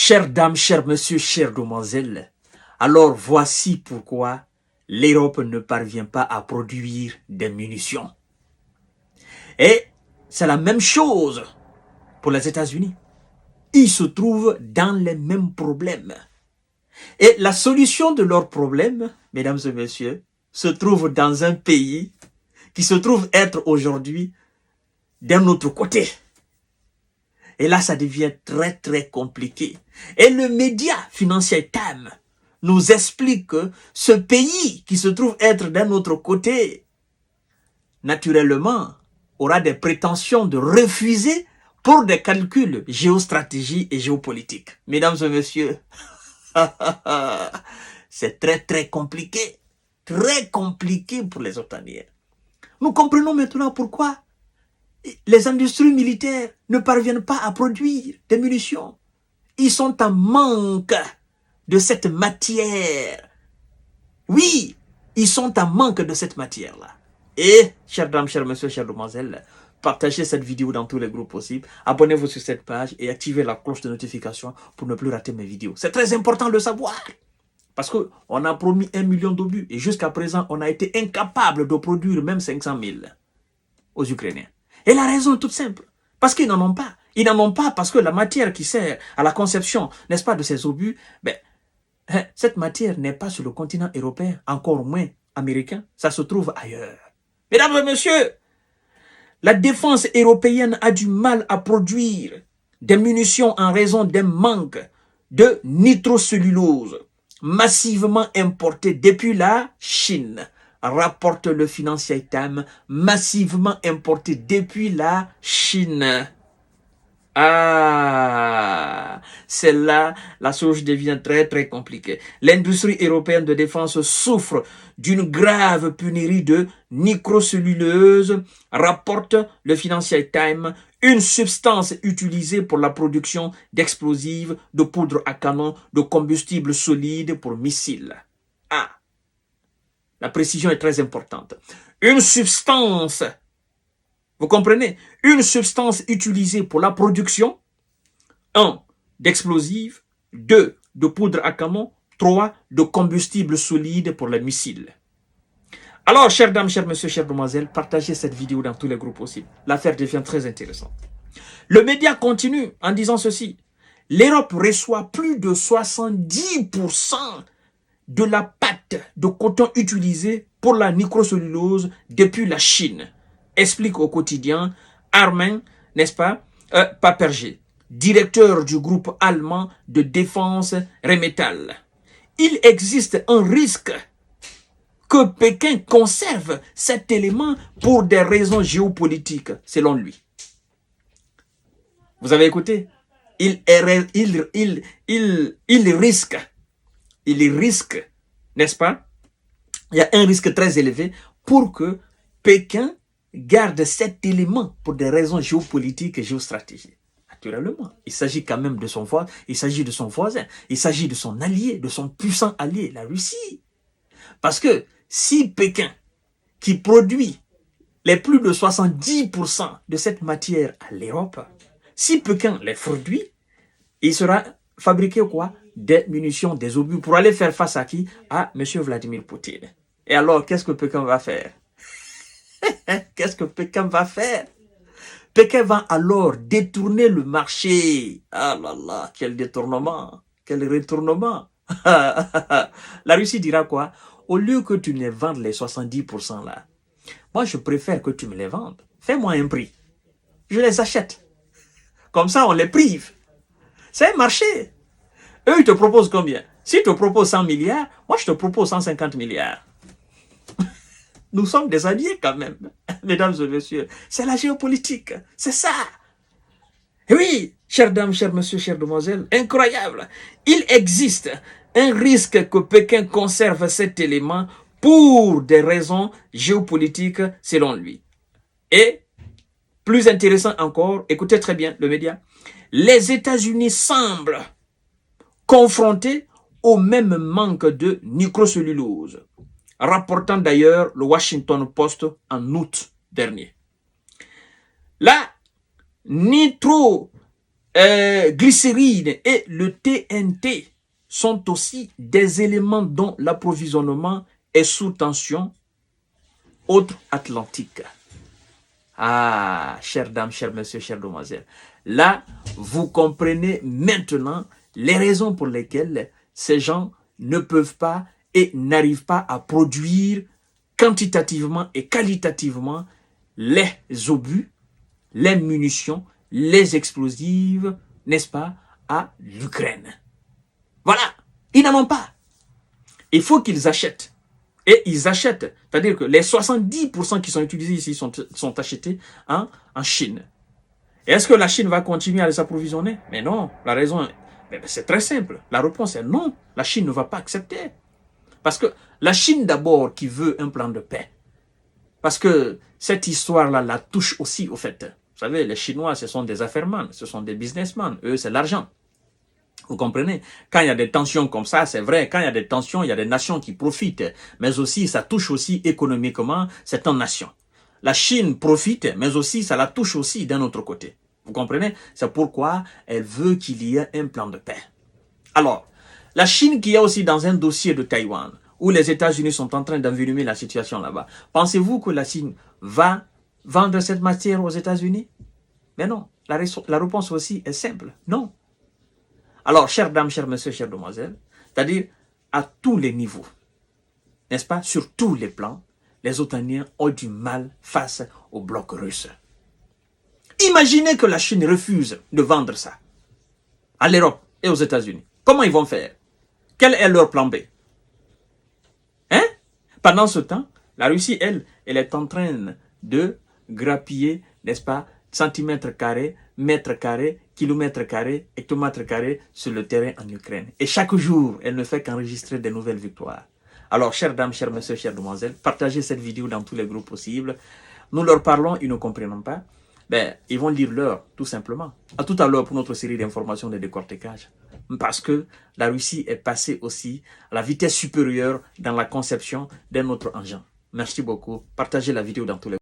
Chères dames, chers messieurs, chères demoiselles, alors voici pourquoi l'Europe ne parvient pas à produire des munitions. Et c'est la même chose pour les États-Unis. Ils se trouvent dans les mêmes problèmes. Et la solution de leurs problèmes, mesdames et messieurs, se trouve dans un pays qui se trouve être aujourd'hui d'un autre côté. Et là, ça devient très, très compliqué. Et le média Financial Times nous explique que ce pays qui se trouve être d'un autre côté, naturellement, aura des prétentions de refuser pour des calculs géostratégie et géopolitique. Mesdames et messieurs, c'est très, très compliqué. Très compliqué pour les OTANiens. Nous comprenons maintenant pourquoi les industries militaires ne parviennent pas à produire des munitions. Ils sont en manque de cette matière. Oui, ils sont en manque de cette matière-là. Et, chères dames, chers messieurs, chères demoiselles, partagez cette vidéo dans tous les groupes possibles. Abonnez-vous sur cette page et activez la cloche de notification pour ne plus rater mes vidéos. C'est très important de le savoir. Parce qu'on a promis 1 million d'obus et jusqu'à présent, on a été incapable de produire même 500 000 aux Ukrainiens. Et la raison est toute simple. Parce qu'ils n'en ont pas. Ils n'en ont pas parce que la matière qui sert à la conception, n'est-ce pas, de ces obus, cette matière n'est pas sur le continent européen, encore moins américain. Ça se trouve ailleurs. Mesdames et messieurs, la défense européenne a du mal à produire des munitions en raison d'un manque de nitrocellulose massivement importé depuis la Chine. Rapporte le Financial Times, massivement importé depuis la Chine. Ah, c'est là, la chose devient très très compliquée. L'industrie européenne de défense souffre d'une grave pénurie de nitrocellulose, rapporte le Financial Times, une substance utilisée pour la production d'explosifs, de poudre à canon, de combustible solide pour missiles. Ah, la précision est très importante. Une substance, vous comprenez, une substance utilisée pour la production, 1, d'explosifs, 2, de poudre à canon, 3, de combustible solide pour les missiles. Alors, chères dames, chers messieurs, chères demoiselles, partagez cette vidéo dans tous les groupes possibles. L'affaire devient très intéressante. Le média continue en disant ceci. L'Europe reçoit plus de 70% de la pâte de coton utilisée pour la nitrocellulose depuis la Chine. Explique au quotidien Armin, n'est-ce pas, Paperger, directeur du groupe allemand de défense Rheinmetall. Il existe un risque que Pékin conserve cet élément pour des raisons géopolitiques, selon lui. Vous avez écouté? Il risque, n'est-ce pas? Il y a un risque très élevé pour que Pékin garde cet élément pour des raisons géopolitiques et géostratégiques. Naturellement, il s'agit quand même de son voisin, il s'agit de son voisin, il s'agit de son allié, de son puissant allié, la Russie. Parce que si Pékin, qui produit les plus de 70% de cette matière à l'Europe, si Pékin les produit, il sera fabriqué quoi? Des munitions, des obus pour aller faire face à qui? À M. Vladimir Poutine. Et alors, qu'est-ce que Pékin va faire? Qu'est-ce que Pékin va faire? Pékin va alors détourner le marché. Ah là là, quel détournement, quel retournement. La Russie dira quoi? Au lieu que tu me vendes les 70% là, moi je préfère que tu me les vendes. Fais-moi un prix. Je les achète. Comme ça, on les prive. C'est un marché. Eux, ils te proposent combien? S'ils te proposent 100 milliards, moi je te propose 150 milliards. Nous sommes des alliés quand même, mesdames et messieurs. C'est la géopolitique, c'est ça. Et oui, chères dames, chers messieurs, chères demoiselles, incroyable. Il existe un risque que Pékin conserve cet élément pour des raisons géopolitiques selon lui. Et, plus intéressant encore, écoutez très bien le média, les États-Unis semblent confrontés au même manque de nitrocellulose, rapportant d'ailleurs le Washington Post en août dernier. La nitrocellulose glycérine et le TNT sont aussi des éléments dont l'approvisionnement est sous tension outre-Atlantique. Ah, chères dames, chers messieurs, chères demoiselles, là, vous comprenez maintenant les raisons pour lesquelles ces gens ne peuvent pas et n'arrivent pas à produire quantitativement et qualitativement les obus, les munitions, les explosifs, n'est-ce pas, à l'Ukraine. Voilà, ils n'en ont pas. Il faut qu'ils achètent. Et ils achètent, c'est-à-dire que les 70% qui sont utilisés ici sont achetés en Chine. Est-ce que la Chine va continuer à les approvisionner? Mais non, la raison, c'est très simple. La réponse est non, la Chine ne va pas accepter. Parce que la Chine d'abord qui veut un plan de paix. Parce que cette histoire-là la touche aussi au fait. Vous savez, les Chinois, ce sont des affairemans, ce sont des businessmen. Eux, c'est l'argent. Vous comprenez? Quand il y a des tensions comme ça, c'est vrai, quand il y a des tensions, il y a des nations qui profitent. Mais aussi, ça touche aussi économiquement cette nation. La Chine profite, mais aussi, ça la touche aussi d'un autre côté. Vous comprenez? C'est pourquoi elle veut qu'il y ait un plan de paix. Alors, la Chine qui est aussi dans un dossier de Taïwan, où les États-Unis sont en train d'envenimer la situation là-bas, pensez-vous que la Chine va vendre cette matière aux États-Unis? Mais non, la réponse aussi est simple, non. Alors, chères dames, chers messieurs, chères demoiselles, c'est-à-dire à tous les niveaux, n'est-ce pas, sur tous les plans, les OTANiens ont du mal face au bloc russe. Imaginez que la Chine refuse de vendre ça à l'Europe et aux États-Unis. Comment ils vont faire? Quel est leur plan B? Hein? Pendant ce temps, la Russie, elle est en train de grappiller, n'est-ce pas, centimètres carrés, mètres carrés, kilomètres carrés, hectomètres carrés sur le terrain en Ukraine. Et chaque jour, elle ne fait qu'enregistrer de nouvelles victoires. Alors, chères dames, chers messieurs, chères demoiselles, partagez cette vidéo dans tous les groupes possibles. Nous leur parlons, ils ne comprennent pas. Ils vont lire l'heure, tout simplement. À tout à l'heure pour notre série d'informations de décortiquage. Parce que la Russie est passée aussi à la vitesse supérieure dans la conception d'un autre engin. Merci beaucoup. Partagez la vidéo dans tous les